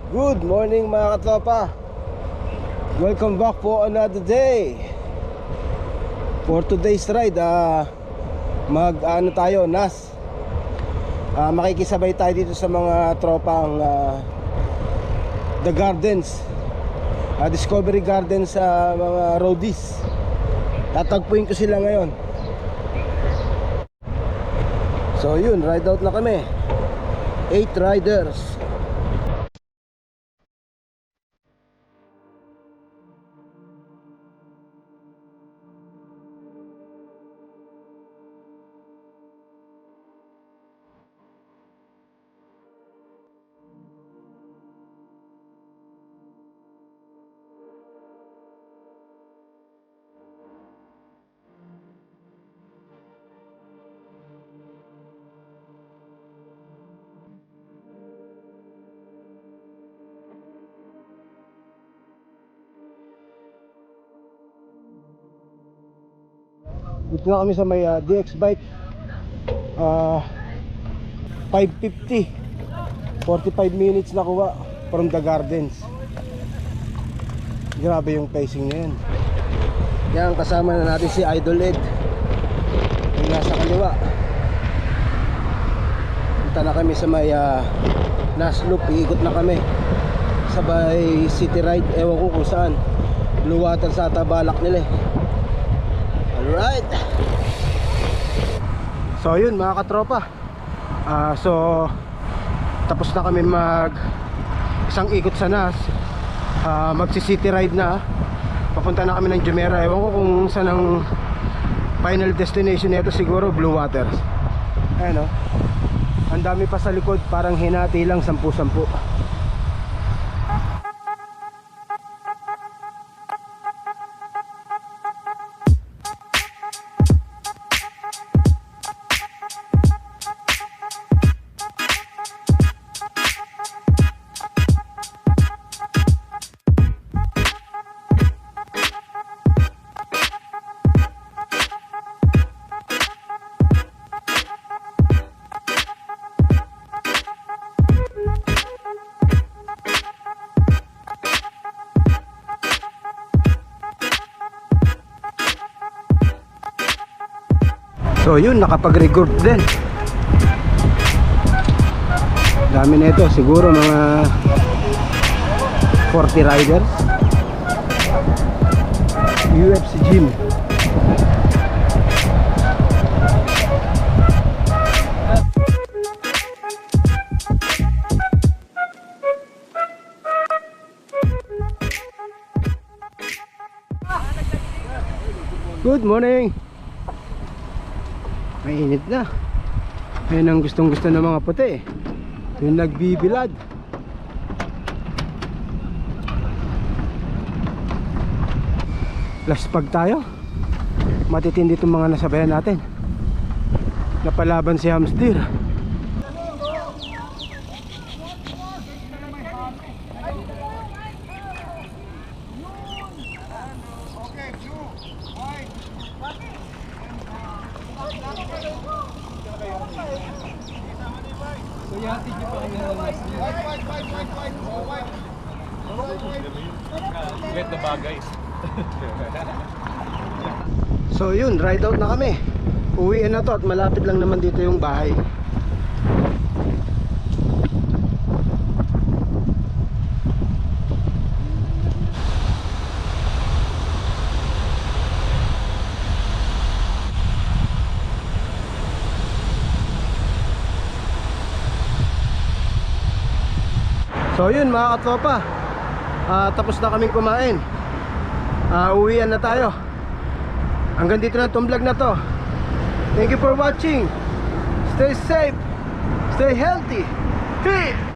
Good morning mga katropa. Welcome back for another day. For today's ride, tayo, NAS. Makikisabay tayo dito sa mga tropang The Gardens, Discovery Gardens sa mga roadies. Tatagpuin ko sila ngayon. So yun, ride out na kami. 8 riders. Dito na kami sa may DX bike. 550, 45 minutes na kuha from the Gardens. Grabe yung pacing niya yan. Yan, kasama na natin si Idol Ed, yung nasa kaliwa. Punta na kami sa may NAS Loop. Iikot na kami sabay city ride. Ewan ko kung saan. Blue Water sa tabalak nila eh. Alright. So yun mga katropa, so tapos na kami isang ikot sa NAS. Magsi-city ride na. Papunta na kami ng Jumeirah. Ewan ko kung saan ang final destination nito. Siguro Blue Waters. Ayan o, ang dami pa sa likod. Parang hinati lang 10-10. So yun, nakapag-record din. Dami na ito, siguro mga 40 riders. UFC gym. Good morning. Mainit na. Yan ang gustong gusto ng mga puti, yung nagbibilad. Last pag tayo, matitindi itong mga nasabayan natin. Napalaban si Hamster. So yun, ride out na kami. Uwiin na to at malapit lang naman dito yung bahay. So yun mga katropa, tapos na kaming kumain. Uwian na tayo. Hanggang dito na itong vlog na to. Thank you for watching. Stay safe, stay healthy. Peace.